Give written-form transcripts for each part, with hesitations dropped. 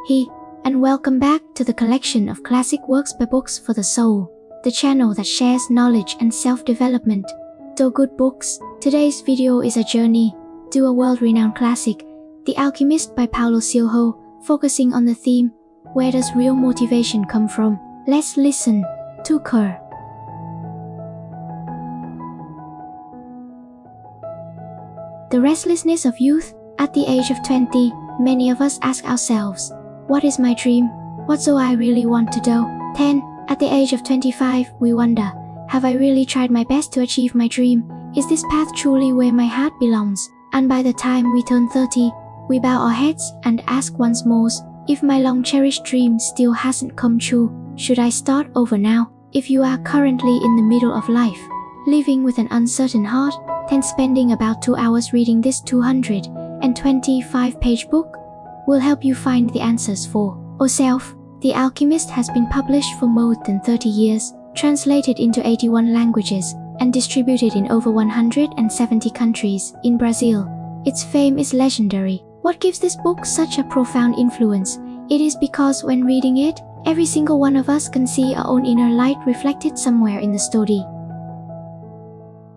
and welcome back to the collection of classic works by Books for the Soul, the channel that shares knowledge and self-development through good books. Today's video is a journey to a world-renowned classic, The Alchemist by Paulo Coelho, focusing on the theme, where does real motivation come from? Let's listen to her. The restlessness of youth. At the age of 20, many of us ask ourselves, what is my dream? What do I really want to do? 10. At the age of 25, we wonder, have I really tried my best to achieve my dream? Is this path truly where my heart belongs? And by the time we turn 30, we bow our heads and ask once more, if my long-cherished dream still hasn't come true, should I start over now? If you are currently in the middle of life, living with an uncertain heart, then spending about 2 hours reading this 225-page book will help you find the answers for yourself. The Alchemist has been published for more than 30 years, translated into 81 languages, and distributed in over 170 countries. In Brazil, its fame is legendary. What gives this book such a profound influence? It is because when reading it, every single one of us can see our own inner light reflected somewhere in the story.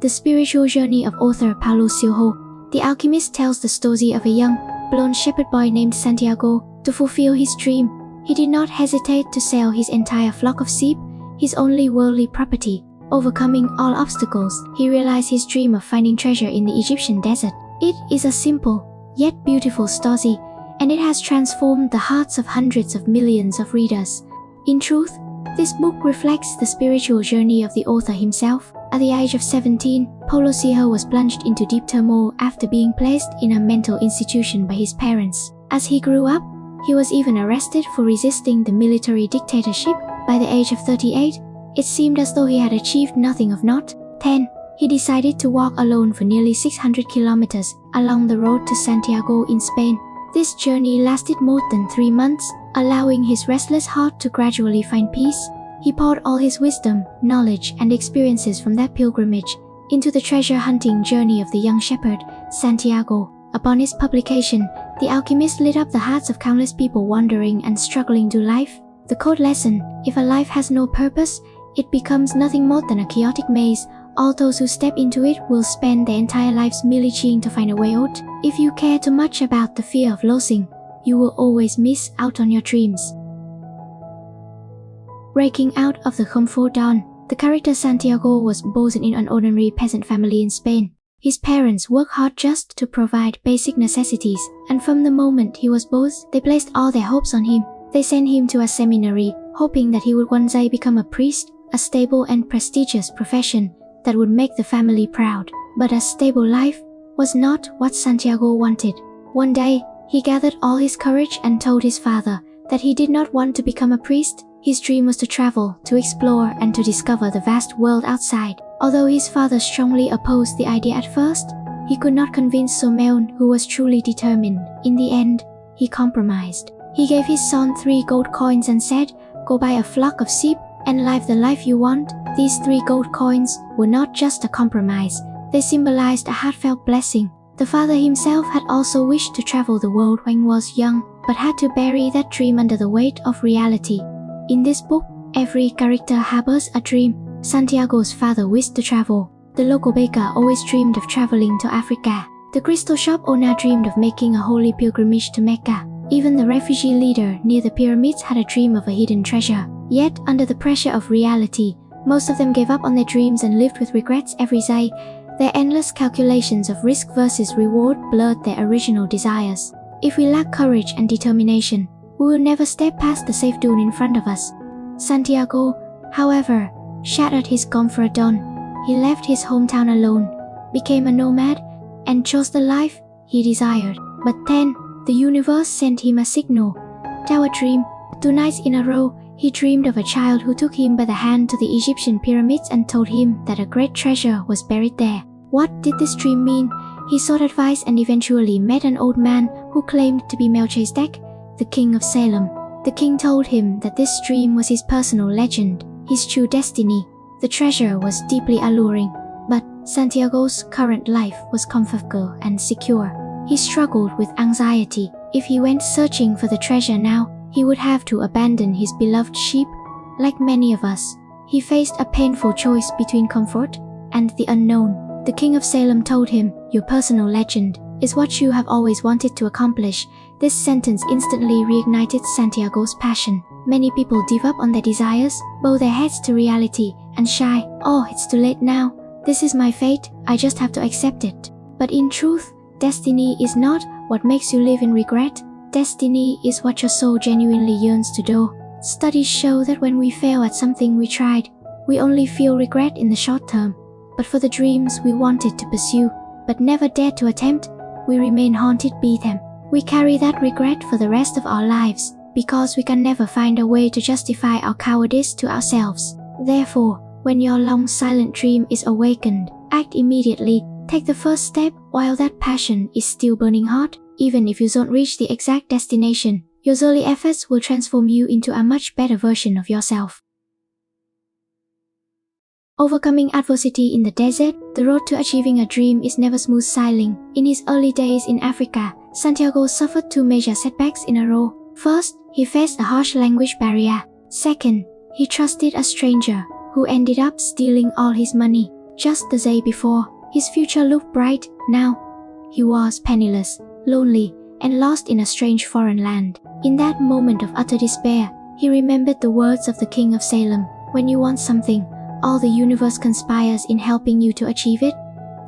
The spiritual journey of author Paulo Coelho, The Alchemist tells the story of a young, blonde shepherd boy named Santiago. To fulfill his dream, he did not hesitate to sell his entire flock of sheep, his only worldly property. Overcoming all obstacles, he realized his dream of finding treasure in the Egyptian desert. It is a simple, yet beautiful story, and it has transformed the hearts of hundreds of millions of readers. In truth, this book reflects the spiritual journey of the author himself. At the age of 17, Paulo Coelho was plunged into deep turmoil after being placed in a mental institution by his parents. As he grew up, he was even arrested for resisting the military dictatorship. By the age of 38, it seemed as though he had achieved nothing of note. 10. He decided to walk alone for nearly 600 kilometers along the road to Santiago in Spain. This journey lasted more than 3 months, allowing his restless heart to gradually find peace. He poured all his wisdom, knowledge, and experiences from that pilgrimage into the treasure-hunting journey of the young shepherd, Santiago. Upon its publication, The Alchemist lit up the hearts of countless people wandering and struggling through life. The core lesson: if a life has no purpose, it becomes nothing more than a chaotic maze. All those who step into it will spend their entire lives merely trying to find a way out. If you care too much about the fear of losing, you will always miss out on your dreams. Breaking out of the comfort zone. The character Santiago was born in an ordinary peasant family in Spain. His parents worked hard just to provide basic necessities, and from the moment he was born, they placed all their hopes on him. They sent him to a seminary, hoping that he would one day become a priest, a stable and prestigious profession that would make the family proud. But a stable life was not what Santiago wanted. One day, he gathered all his courage and told his father that he did not want to become a priest. His dream was to travel, to explore, and to discover the vast world outside. Although his father strongly opposed the idea at first, he could not convince Someon, who was truly determined. In the end, he compromised. He gave his son 3 gold coins and said, "Go buy a flock of sheep and live the life you want." These 3 gold coins were not just a compromise, they symbolized a heartfelt blessing. The father himself had also wished to travel the world when he was young, but had to bury that dream under the weight of reality. In this book, every character harbors a dream. Santiago's father wished to travel. The local baker always dreamed of traveling to Africa. The crystal shop owner dreamed of making a holy pilgrimage to Mecca. Even the refugee leader near the pyramids had a dream of a hidden treasure. Yet, under the pressure of reality, most of them gave up on their dreams and lived with regrets every day. Their endless calculations of risk versus reward blurred their original desires. If we lack courage and determination, we will never step past the safe dune in front of us. Santiago, however, shattered his comfort zone. He left his hometown alone, became a nomad, and chose the life he desired. But then, the universe sent him a signal. Tell a dream. 2 nights in a row, he dreamed of a child who took him by the hand to the Egyptian pyramids and told him that a great treasure was buried there. What did this dream mean? He sought advice and eventually met an old man who claimed to be Melchizedek, the king of Salem. The king told him that this dream was his personal legend, his true destiny. The treasure was deeply alluring, but Santiago's current life was comfortable and secure. He struggled with anxiety. If he went searching for the treasure now, he would have to abandon his beloved sheep. Like many of us, he faced a painful choice between comfort and the unknown. The king of Salem told him, "Your personal legend is what you have always wanted to accomplish." This sentence instantly reignited Santiago's passion. Many people give up on their desires, bow their heads to reality, and shy. "Oh, it's too late now. This is my fate. I just have to accept it." But in truth, destiny is not what makes you live in regret. Destiny is what your soul genuinely yearns to do. Studies show that when we fail at something we tried, we only feel regret in the short term. But for the dreams we wanted to pursue, but never dared to attempt, we remain haunted by them. We carry that regret for the rest of our lives, because we can never find a way to justify our cowardice to ourselves. Therefore, when your long silent dream is awakened, act immediately. Take the first step while that passion is still burning hot. Even if you don't reach the exact destination, your early efforts will transform you into a much better version of yourself. Overcoming adversity in the desert, the road to achieving a dream is never smooth sailing. In his early days in Africa, Santiago suffered 2 major setbacks in a row. First, he faced a harsh language barrier. Second, he trusted a stranger who ended up stealing all his money. Just the day before, his future looked bright. Now, he was penniless, lonely, and lost in a strange foreign land. In that moment of utter despair, he remembered the words of the king of Salem, "When you want something, all the universe conspires in helping you to achieve it."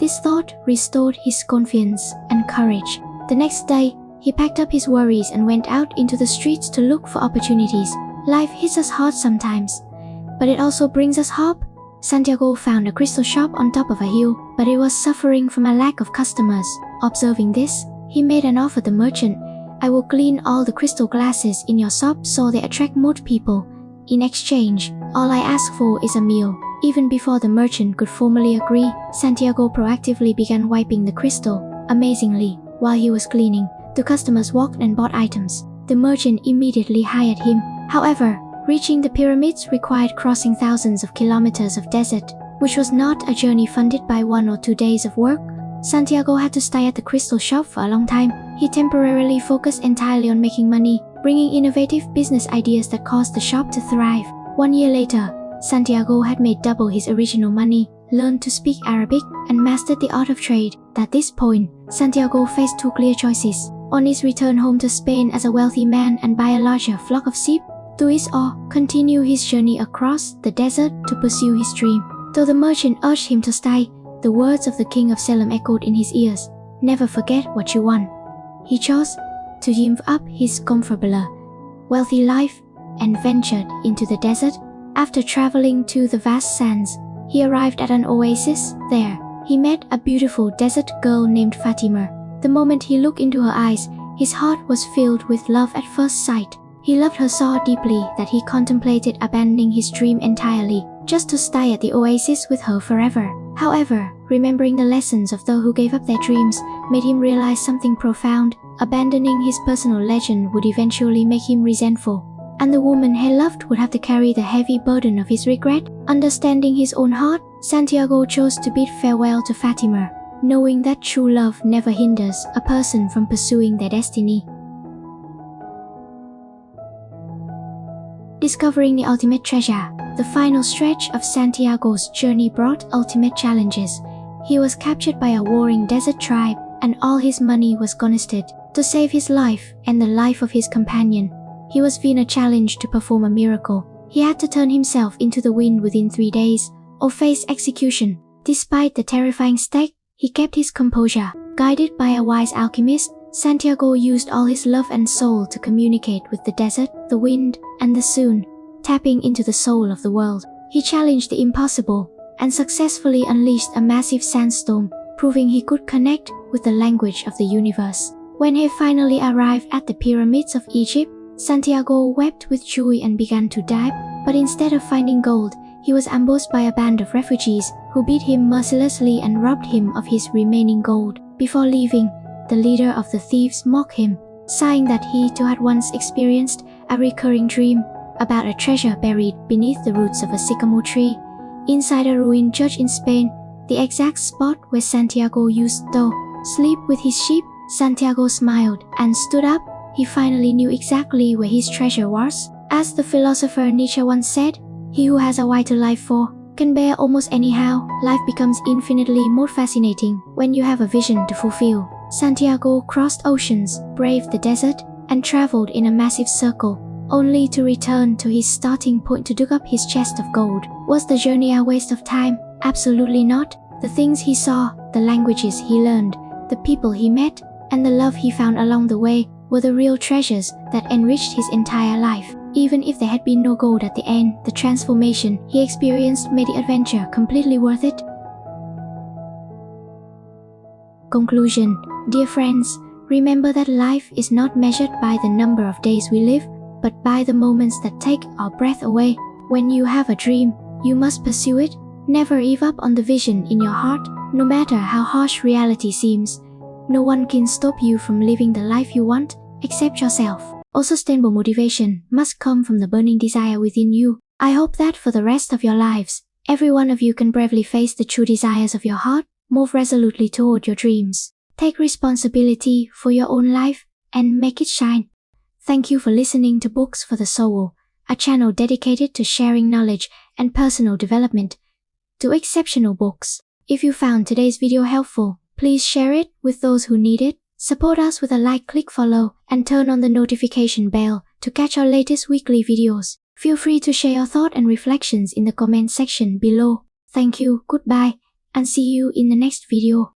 This thought restored his confidence and courage. The next day, he packed up his worries and went out into the streets to look for opportunities. Life hits us hard sometimes, but it also brings us hope. Santiago found a crystal shop on top of a hill, but it was suffering from a lack of customers. Observing this, he made an offer to the merchant. "I will clean all the crystal glasses in your shop so they attract more people. In exchange, all I ask for is a meal." Even before the merchant could formally agree, Santiago proactively began wiping the crystal. Amazingly, while he was cleaning, the customers walked and bought items. The merchant immediately hired him. However, reaching the pyramids required crossing thousands of kilometers of desert, which was not a journey funded by 1 or 2 days of work. Santiago had to stay at the crystal shop for a long time. He temporarily focused entirely on making money, bringing innovative business ideas that caused the shop to thrive. 1 year later, Santiago had made double his original money, learned to speak Arabic, and mastered the art of trade. At this point, Santiago faced 2 clear choices. On his return home to Spain as a wealthy man and buy a larger flock of sheep, do this or continue his journey across the desert to pursue his dream. Though the merchant urged him to stay, the words of the king of Salem echoed in his ears, "Never forget what you want." He chose to give up his comfortable, wealthy life and ventured into the desert. After traveling to the vast sands, he arrived at an oasis. There, he met a beautiful desert girl named Fatima. The moment he looked into her eyes, his heart was filled with love at first sight. He loved her so deeply that he contemplated abandoning his dream entirely, just to stay at the oasis with her forever. However, remembering the lessons of those who gave up their dreams made him realize something profound. Abandoning his personal legend would eventually make him resentful, and the woman he loved would have to carry the heavy burden of his regret. Understanding his own heart, Santiago chose to bid farewell to Fatima, knowing that true love never hinders a person from pursuing their destiny. Discovering the ultimate treasure. The final stretch of Santiago's journey brought ultimate challenges. He was captured by a warring desert tribe, and all his money was confiscated. To save his life and the life of his companion, he was given a challenge to perform a miracle. He had to turn himself into the wind within 3 days, or face execution. Despite the terrifying stake, he kept his composure. Guided by a wise alchemist, Santiago used all his love and soul to communicate with the desert, the wind, and the sun, tapping into the soul of the world. He challenged the impossible and successfully unleashed a massive sandstorm, proving he could connect with the language of the universe. When he finally arrived at the pyramids of Egypt, Santiago wept with joy and began to dive, but instead of finding gold, he was ambushed by a band of refugees who beat him mercilessly and robbed him of his remaining gold. Before leaving, the leader of the thieves mocked him, saying that he too had once experienced a recurring dream about a treasure buried beneath the roots of a sycamore tree, inside a ruined church in Spain, the exact spot where Santiago used to sleep with his sheep. Santiago smiled and stood up, he finally knew exactly where his treasure was. As the philosopher Nietzsche once said, "He who has a why to live for can bear almost anyhow." Life becomes infinitely more fascinating when you have a vision to fulfill. Santiago crossed oceans, braved the desert, and traveled in a massive circle, only to return to his starting point to dig up his chest of gold. Was the journey a waste of time? Absolutely not. The things he saw, the languages he learned, the people he met, and the love he found along the way were the real treasures that enriched his entire life. Even if there had been no gold at the end, the transformation he experienced made the adventure completely worth it. Conclusion. Dear friends, remember that life is not measured by the number of days we live, but by the moments that take our breath away. When you have a dream, you must pursue it. Never give up on the vision in your heart, no matter how harsh reality seems. No one can stop you from living the life you want, except yourself. All sustainable motivation must come from the burning desire within you. I hope that for the rest of your lives, every one of you can bravely face the true desires of your heart, move resolutely toward your dreams, take responsibility for your own life, and make it shine. Thank you for listening to Books for the Soul, a channel dedicated to sharing knowledge and personal development to exceptional books. If you found today's video helpful, please share it with those who need it. Support us with a like, click follow, and turn on the notification bell to catch our latest weekly videos. Feel free to share your thoughts and reflections in the comment section below. Thank you, goodbye, and see you in the next video.